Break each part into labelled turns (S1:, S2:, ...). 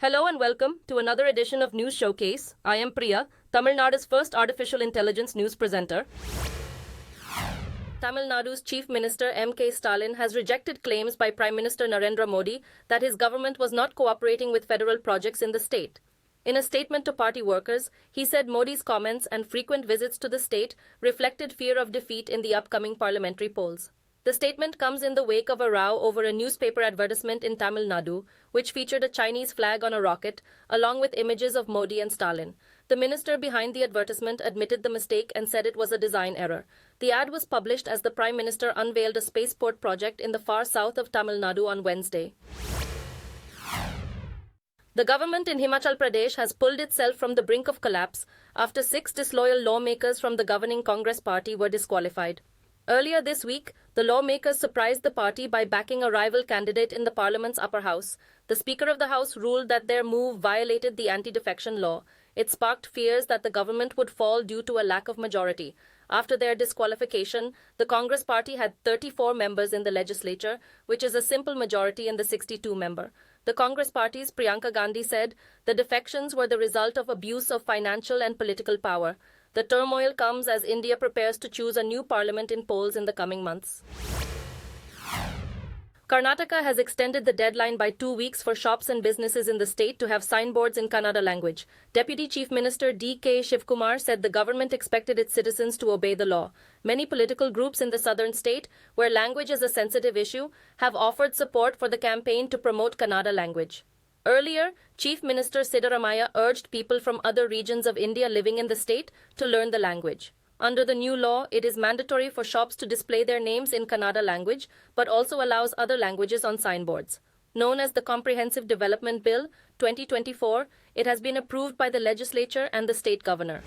S1: Hello and welcome to another edition of News Showcase. I am Priya, Tamil Nadu's first artificial intelligence news presenter. Tamil Nadu's Chief Minister M.K. Stalin has rejected claims by Prime Minister Narendra Modi that his government was not cooperating with federal projects in the state. In a statement to party workers, he said Modi's comments and frequent visits to the state reflected fear of defeat in the upcoming parliamentary polls. The statement comes in the wake of a row over a newspaper advertisement in Tamil Nadu, which featured a Chinese flag on a rocket, along with images of Modi and Stalin. The minister behind the advertisement admitted the mistake and said it was a design error. The ad was published as the Prime Minister unveiled a spaceport project in the far south of Tamil Nadu on Wednesday. The government in Himachal Pradesh has pulled itself from the brink of collapse after 6 disloyal lawmakers from the governing Congress party were disqualified. Earlier this week, the lawmakers surprised the party by backing a rival candidate in the parliament's upper house. The Speaker of the House ruled that their move violated the anti-defection law. It sparked fears that the government would fall due to a lack of majority. After their disqualification, the Congress party had 34 members in the legislature, which is a simple majority in the 62-member. The Congress party's Priyanka Gandhi said the defections were the result of abuse of financial and political power. The turmoil comes as India prepares to choose a new parliament in polls in the coming months. Karnataka has extended the deadline by 2 weeks for shops and businesses in the state to have signboards in Kannada language. Deputy Chief Minister D.K. Shivkumar said the government expected its citizens to obey the law. Many political groups in the southern state, where language is a sensitive issue, have offered support for the campaign to promote Kannada language. Earlier, Chief Minister Siddaramaiah urged people from other regions of India living in the state to learn the language. Under the new law, it is mandatory for shops to display their names in Kannada language, but also allows other languages on signboards. Known as the Comprehensive Development Bill 2024, it has been approved by the legislature and the state governor.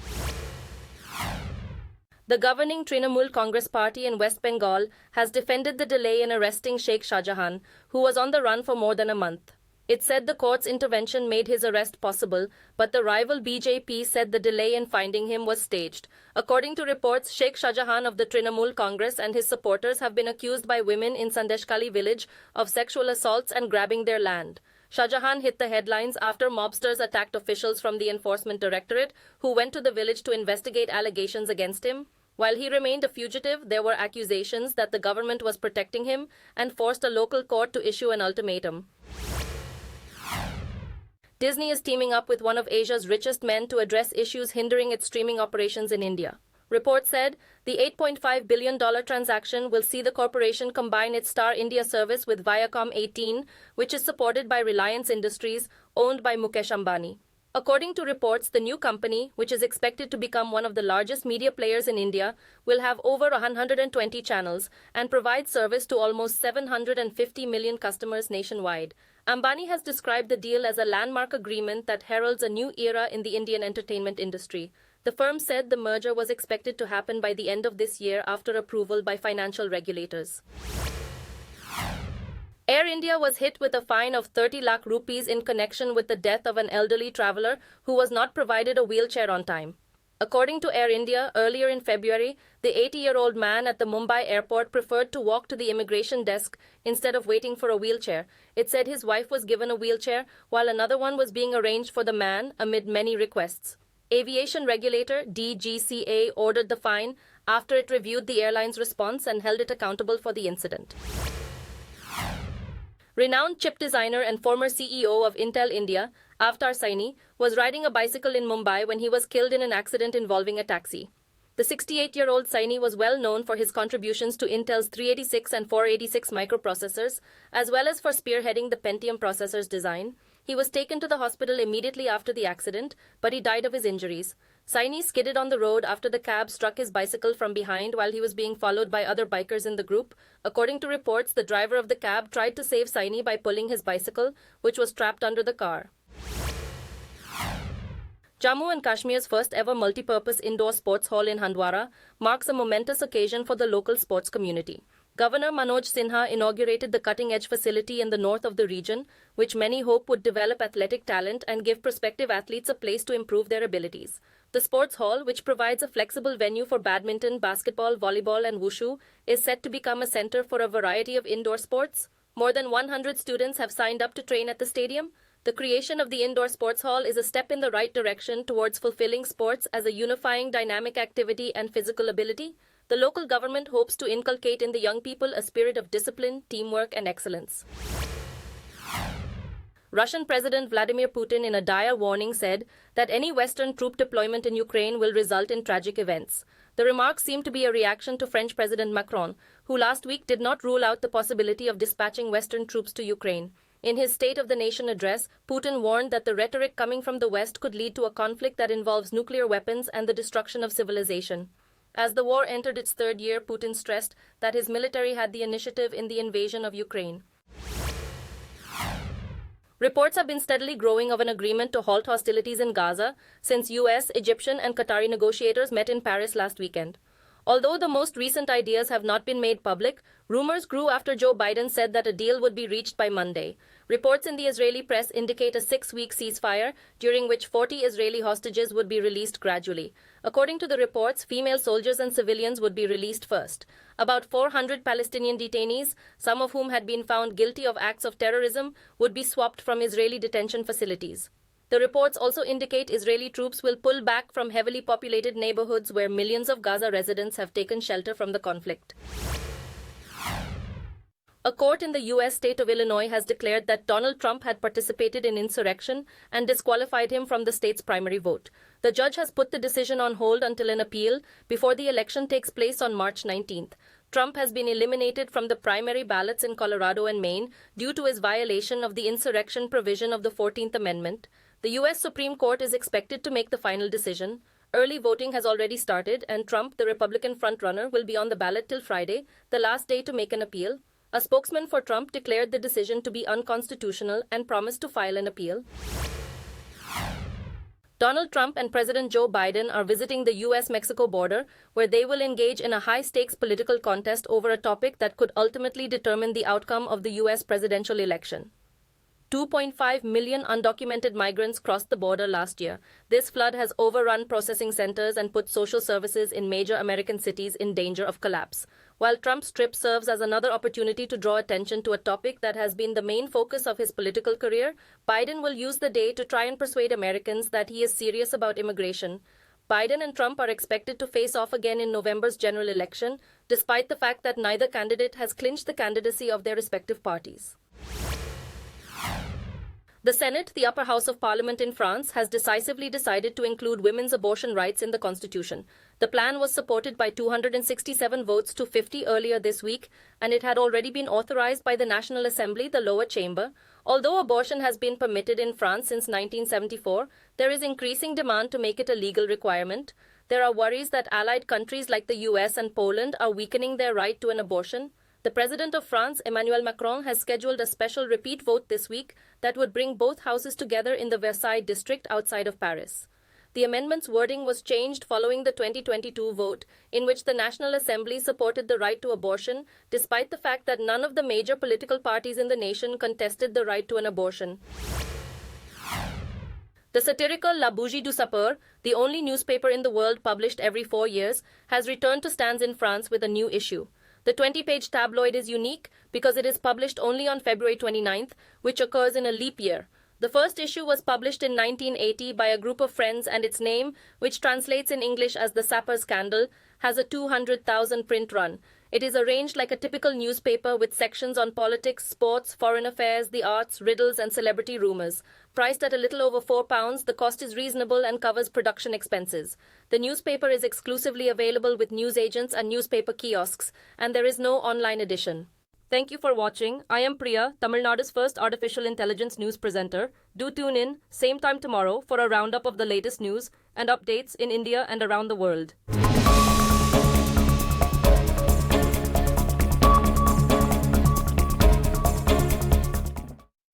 S1: The governing Trinamool Congress party in West Bengal has defended the delay in arresting Sheikh Shahjahan, who was on the run for more than a month. It said the court's intervention made his arrest possible, but the rival BJP said the delay in finding him was staged. According to reports, Sheikh Shahjahan of the Trinamool Congress and his supporters have been accused by women in Sandeshkali village of sexual assaults and grabbing their land. Shahjahan hit the headlines after mobsters attacked officials from the Enforcement Directorate who went to the village to investigate allegations against him. While he remained a fugitive, there were accusations that the government was protecting him and forced a local court to issue an ultimatum. Disney is teaming up with one of Asia's richest men to address issues hindering its streaming operations in India. Reports said the $8.5 billion transaction will see the corporation combine its Star India service with Viacom 18, which is supported by Reliance Industries, owned by Mukesh Ambani. According to reports, the new company, which is expected to become one of the largest media players in India, will have over 120 channels and provide service to almost 750 million customers nationwide. Ambani has described the deal as a landmark agreement that heralds a new era in the Indian entertainment industry. The firm said the merger was expected to happen by the end of this year after approval by financial regulators. Air India was hit with a fine of 30 lakh rupees in connection with the death of an elderly traveller who was not provided a wheelchair on time. According to Air India, earlier in February, the 80-year-old man at the Mumbai airport preferred to walk to the immigration desk instead of waiting for a wheelchair. It said his wife was given a wheelchair, while another one was being arranged for the man amid many requests. Aviation regulator DGCA ordered the fine after it reviewed the airline's response and held it accountable for the incident. Renowned chip designer and former CEO of Intel India, Avtar Saini, was riding a bicycle in Mumbai when he was killed in an accident involving a taxi. The 68-year-old Saini was well known for his contributions to Intel's 386 and 486 microprocessors, as well as for spearheading the Pentium processor's design. He was taken to the hospital immediately after the accident, but he died of his injuries. Saini skidded on the road after the cab struck his bicycle from behind while he was being followed by other bikers in the group. According to reports, the driver of the cab tried to save Saini by pulling his bicycle, which was trapped under the car. Jammu and Kashmir's first ever multi-purpose indoor sports hall in Handwara marks a momentous occasion for the local sports community. Governor Manoj Sinha inaugurated the cutting-edge facility in the north of the region, which many hope would develop athletic talent and give prospective athletes a place to improve their abilities. The sports hall, which provides a flexible venue for badminton, basketball, volleyball and wushu, is set to become a center for a variety of indoor sports. More than 100 students have signed up to train at the stadium. The creation of the indoor sports hall is a step in the right direction towards fulfilling sports as a unifying dynamic activity and physical ability. The local government hopes to inculcate in the young people a spirit of discipline, teamwork, and excellence. Russian President Vladimir Putin, in a dire warning, said that any Western troop deployment in Ukraine will result in tragic events. The remarks seem to be a reaction to French President Macron, who last week did not rule out the possibility of dispatching Western troops to Ukraine. In his State of the Nation address, Putin warned that the rhetoric coming from the West could lead to a conflict that involves nuclear weapons and the destruction of civilization. As the war entered its third year, Putin stressed that his military had the initiative in the invasion of Ukraine. Reports have been steadily growing of an agreement to halt hostilities in Gaza since US, Egyptian, and Qatari negotiators met in Paris last weekend. Although the most recent ideas have not been made public, rumors grew after Joe Biden said that a deal would be reached by Monday. Reports in the Israeli press indicate a 6-week ceasefire, during which 40 Israeli hostages would be released gradually. According to the reports, female soldiers and civilians would be released first. About 400 Palestinian detainees, some of whom had been found guilty of acts of terrorism, would be swapped from Israeli detention facilities. The reports also indicate Israeli troops will pull back from heavily populated neighborhoods where millions of Gaza residents have taken shelter from the conflict. A court in the U.S. state of Illinois has declared that Donald Trump had participated in insurrection and disqualified him from the state's primary vote. The judge has put the decision on hold until an appeal before the election takes place on March 19th. Trump has been eliminated from the primary ballots in Colorado and Maine due to his violation of the insurrection provision of the 14th Amendment. The U.S. Supreme Court is expected to make the final decision. Early voting has already started, and Trump, the Republican frontrunner, will be on the ballot till Friday, the last day to make an appeal. A spokesman for Trump declared the decision to be unconstitutional and promised to file an appeal. Donald Trump and President Joe Biden are visiting the U.S.-Mexico border, where they will engage in a high-stakes political contest over a topic that could ultimately determine the outcome of the U.S. presidential election. 2.5 million undocumented migrants crossed the border last year. This flood has overrun processing centers and put social services in major American cities in danger of collapse. While Trump's trip serves as another opportunity to draw attention to a topic that has been the main focus of his political career, Biden will use the day to try and persuade Americans that he is serious about immigration. Biden and Trump are expected to face off again in November's general election, despite the fact that neither candidate has clinched the candidacy of their respective parties. The Senate, the upper house of parliament in France, has decisively decided to include women's abortion rights in the constitution. The plan was supported by 267 votes to 50 earlier this week, and it had already been authorized by the National Assembly, the lower chamber. Although abortion has been permitted in France since 1974, there is increasing demand to make it a legal requirement. There are worries that allied countries like the US and Poland are weakening their right to an abortion. The President of France, Emmanuel Macron, has scheduled a special repeat vote this week that would bring both houses together in the Versailles district outside of Paris. The amendment's wording was changed following the 2022 vote, in which the National Assembly supported the right to abortion, despite the fact that none of the major political parties in the nation contested the right to an abortion. The satirical La Bougie du Sapeur, the only newspaper in the world published every 4 years, has returned to stands in France with a new issue. The 20-page tabloid is unique because it is published only on February 29th, which occurs in a leap year. The first issue was published in 1980 by a group of friends, and its name, which translates in English as The Sapper Scandal, has a 200,000 print run. It is arranged like a typical newspaper with sections on politics, sports, foreign affairs, the arts, riddles, and celebrity rumors. Priced at a little over £4, the cost is reasonable and covers production expenses. The newspaper is exclusively available with newsagents and newspaper kiosks, and there is no online edition. Thank you for watching. I am Priya, Tamil Nadu's first artificial intelligence news presenter. Do tune in, same time tomorrow, for a roundup of the latest news and updates in India and around the world.